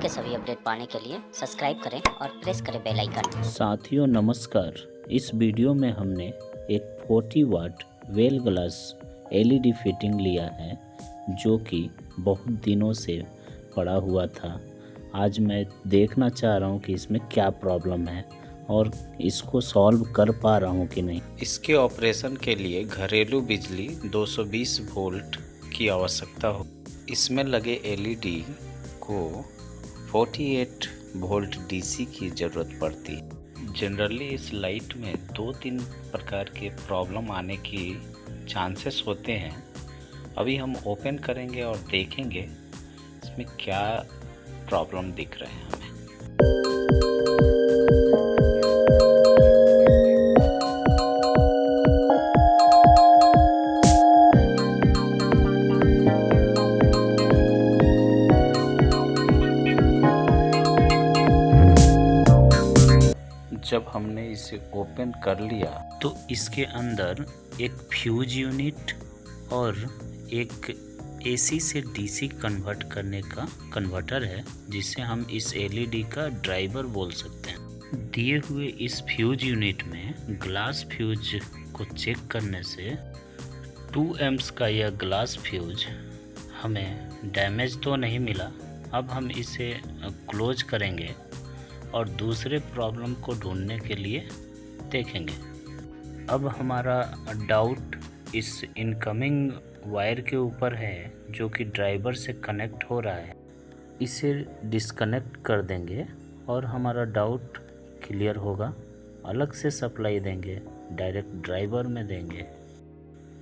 के सभी अपडेट पाने के लिए सब्सक्राइब करें और प्रेस करें बेल आइकन। साथियों नमस्कार। इस वीडियो में हमने एक 40 वाट वेल ग्लास एलईडी फिटिंग लिया है जो कि बहुत दिनों से पड़ा हुआ था। आज मैं देखना चाह रहा हूँ कि इसमें क्या प्रॉब्लम है और इसको सॉल्व कर पा रहा हूँ कि नहीं। इसके ऑपरेशन के लिए घरेलू बिजली 220 वोल्ट की आवश्यकता हो। इसमें लगे एलईडी को 48 वोल्ट डीसी की ज़रूरत पड़ती है। जनरली इस लाइट में 2-3 प्रकार के प्रॉब्लम आने की चांसेस होते हैं। अभी हम ओपन करेंगे और देखेंगे इसमें क्या प्रॉब्लम दिख रहे हैं हमें। जब हमने इसे ओपन कर लिया तो इसके अंदर एक फ्यूज यूनिट और एक एसी से डीसी कन्वर्ट करने का कन्वर्टर है जिसे हम इस एलईडी का ड्राइवर बोल सकते हैं। दिए हुए इस फ्यूज यूनिट में ग्लास फ्यूज को चेक करने से 2 एम्प्स का यह ग्लास फ्यूज हमें डैमेज तो नहीं मिला। अब हम इसे क्लोज करेंगे और दूसरे प्रॉब्लम को ढूंढने के लिए देखेंगे। अब हमारा डाउट इस इनकमिंग वायर के ऊपर है जो कि ड्राइवर से कनेक्ट हो रहा है। इसे डिस्कनेक्ट कर देंगे और हमारा डाउट क्लियर होगा। अलग से सप्लाई देंगे, डायरेक्ट ड्राइवर में देंगे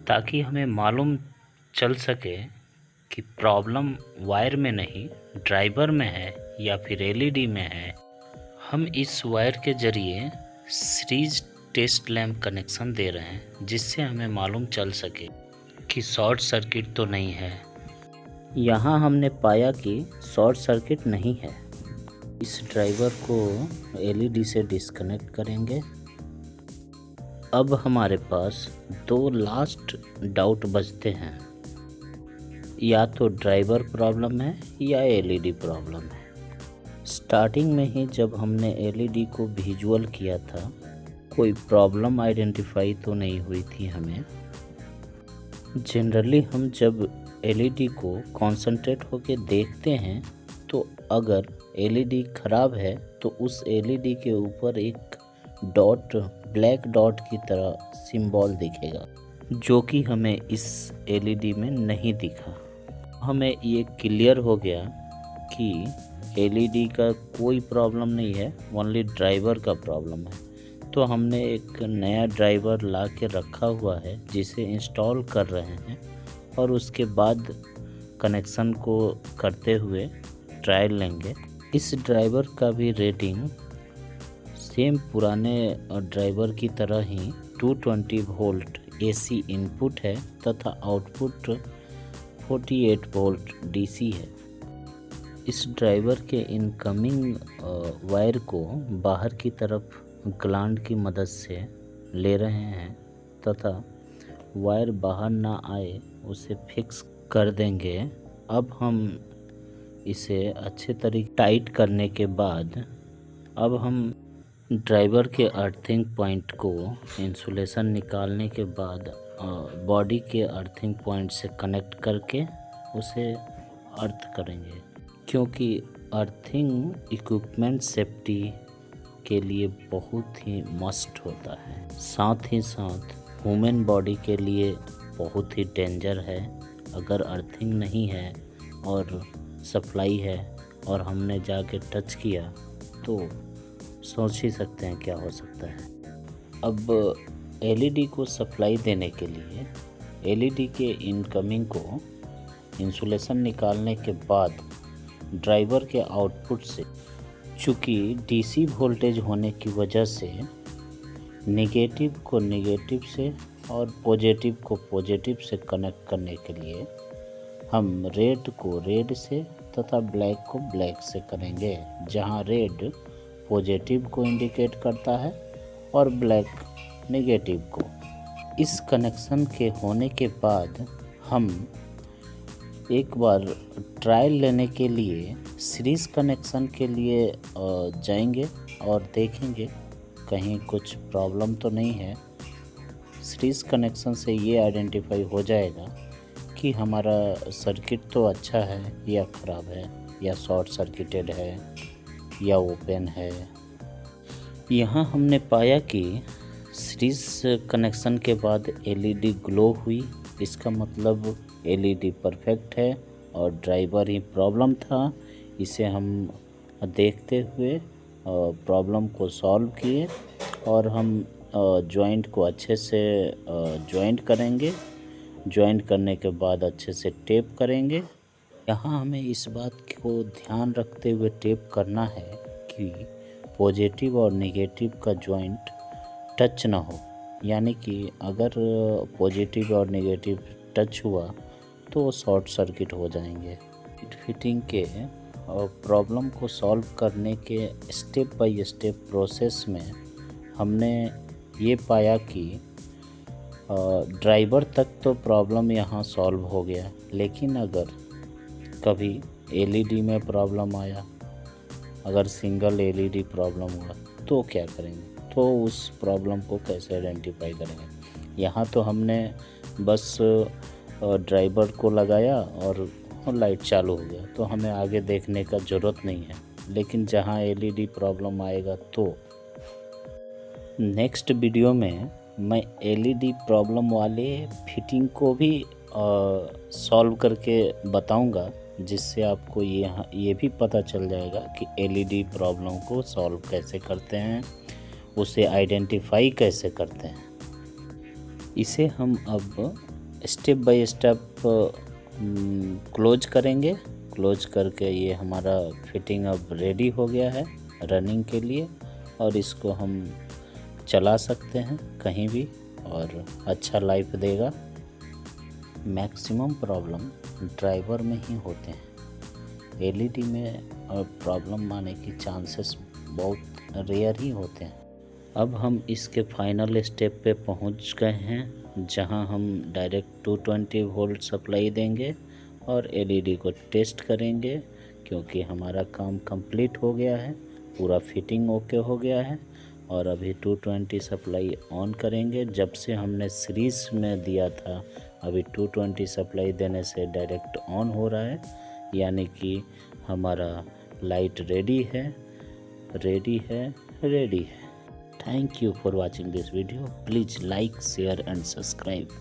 ताकि हमें मालूम चल सके कि प्रॉब्लम वायर में नहीं ड्राइवर में है या फिर एलईडी में है। हम इस वायर के जरिए सीरीज टेस्ट लैंप कनेक्शन दे रहे हैं जिससे हमें मालूम चल सके कि शॉर्ट सर्किट तो नहीं है। यहाँ हमने पाया कि शॉर्ट सर्किट नहीं है। इस ड्राइवर को एलईडी से डिस्कनेक्ट करेंगे। अब हमारे पास 2 लास्ट डाउट बचते हैं, या तो ड्राइवर प्रॉब्लम है या एलईडी प्रॉब्लम है। स्टार्टिंग में ही जब हमने एलईडी को विजुअल किया था कोई प्रॉब्लम आइडेंटिफाई तो नहीं हुई थी हमें। जनरली हम जब एलईडी को कंसंट्रेट होके देखते हैं तो अगर एलईडी ख़राब है तो उस एलईडी के ऊपर एक डॉट, ब्लैक डॉट की तरह सिंबल दिखेगा जो कि हमें इस एलईडी में नहीं दिखा। हमें ये क्लियर हो गया कि एलईडी का कोई प्रॉब्लम नहीं है, ओनली ड्राइवर का प्रॉब्लम है। तो हमने एक नया ड्राइवर ला के रखा हुआ है जिसे इंस्टॉल कर रहे हैं और उसके बाद कनेक्शन को करते हुए ट्रायल लेंगे। इस ड्राइवर का भी रेटिंग सेम पुराने ड्राइवर की तरह ही 220 वोल्ट एसी इनपुट है तथा आउटपुट 48 वोल्ट डीसी है। इस ड्राइवर के इनकमिंग वायर को बाहर की तरफ ग्लांड की मदद से ले रहे हैं तथा वायर बाहर ना आए उसे फिक्स कर देंगे। अब हम इसे अच्छे तरीके टाइट करने के बाद अब हम ड्राइवर के अर्थिंग पॉइंट को इंसुलेशन निकालने के बाद बॉडी के अर्थिंग पॉइंट से कनेक्ट करके उसे अर्थ करेंगे, क्योंकि अर्थिंग इक्विपमेंट सेफ्टी के लिए बहुत ही मस्ट होता है। साथ ही साथ ह्यूमन बॉडी के लिए बहुत ही डेंजर है। अगर अर्थिंग नहीं है और सप्लाई है और हमने जाके टच किया तो सोच ही सकते हैं क्या हो सकता है। अब एलईडी को सप्लाई देने के लिए एलईडी के इनकमिंग को इंसुलेशन निकालने के बाद ड्राइवर के आउटपुट से, चूँकि डीसी वोल्टेज होने की वजह से नेगेटिव को नेगेटिव से और पॉजिटिव को पॉजिटिव से कनेक्ट करने के लिए हम रेड को रेड से तथा ब्लैक को ब्लैक से करेंगे। जहां रेड पॉजिटिव को इंडिकेट करता है और ब्लैक नेगेटिव को। इस कनेक्शन के होने के बाद हम एक बार ट्रायल लेने के लिए सीरीज़ कनेक्शन के लिए जाएंगे और देखेंगे कहीं कुछ प्रॉब्लम तो नहीं है। सीरीज़ कनेक्शन से ये आइडेंटिफाई हो जाएगा कि हमारा सर्किट तो अच्छा है या ख़राब है, या शॉर्ट सर्किटेड है या ओपन है। यहाँ हमने पाया कि सीरीज़ कनेक्शन के बाद एलईडी ग्लो हुई, इसका मतलब एलईडी परफेक्ट है और ड्राइवर ही प्रॉब्लम था। इसे हम देखते हुए प्रॉब्लम को सॉल्व किए और हम जॉइंट को अच्छे से जॉइंट करेंगे। जॉइंट करने के बाद अच्छे से टेप करेंगे। यहाँ हमें इस बात को ध्यान रखते हुए टेप करना है कि पॉजिटिव और नेगेटिव का जॉइंट टच ना हो, यानी कि अगर पॉजिटिव और नेगेटिव टच हुआ तो शॉर्ट सर्किट हो जाएंगे। फिटिंग के प्रॉब्लम को सॉल्व करने के स्टेप बाय स्टेप प्रोसेस में हमने ये पाया कि ड्राइवर तक तो प्रॉब्लम यहाँ सॉल्व हो गया, लेकिन अगर कभी एलईडी में प्रॉब्लम आया, अगर सिंगल एलईडी प्रॉब्लम हुआ तो क्या करेंगे, तो उस प्रॉब्लम को कैसे आइडेंटिफाई करेंगे। यहाँ तो हमने बस ड्राइवर को लगाया और लाइट चालू हो गया, तो हमें आगे देखने का ज़रूरत नहीं है। लेकिन जहाँ एलईडी प्रॉब्लम आएगा तो नेक्स्ट वीडियो में मैं एलईडी प्रॉब्लम वाले फिटिंग को भी सॉल्व करके बताऊंगा, जिससे आपको ये भी पता चल जाएगा कि एलईडी प्रॉब्लम को सॉल्व कैसे करते हैं, उसे आइडेंटिफाई कैसे करते हैं। इसे हम अब स्टेप बाय स्टेप क्लोज करेंगे। क्लोज करके ये हमारा फिटिंग अब रेडी हो गया है रनिंग के लिए, और इसको हम चला सकते हैं कहीं भी और अच्छा लाइफ देगा। मैक्सिमम प्रॉब्लम ड्राइवर में ही होते हैं, एलईडी में प्रॉब्लम आने की चांसेस बहुत रेयर ही होते हैं। अब हम इसके फाइनल स्टेप पे पहुंच गए हैं, जहां हम डायरेक्ट 220 वोल्ट सप्लाई देंगे और एलईडी को टेस्ट करेंगे, क्योंकि हमारा काम कंप्लीट हो गया है, पूरा फिटिंग ओके हो गया है। और अभी 220 सप्लाई ऑन करेंगे। जब से हमने सीरीज़ में दिया था, अभी 220 सप्लाई देने से डायरेक्ट ऑन हो रहा है, यानी कि हमारा लाइट रेडी है, रेडी है, रेडी है। Thank you for watching this video. Please like, share and subscribe.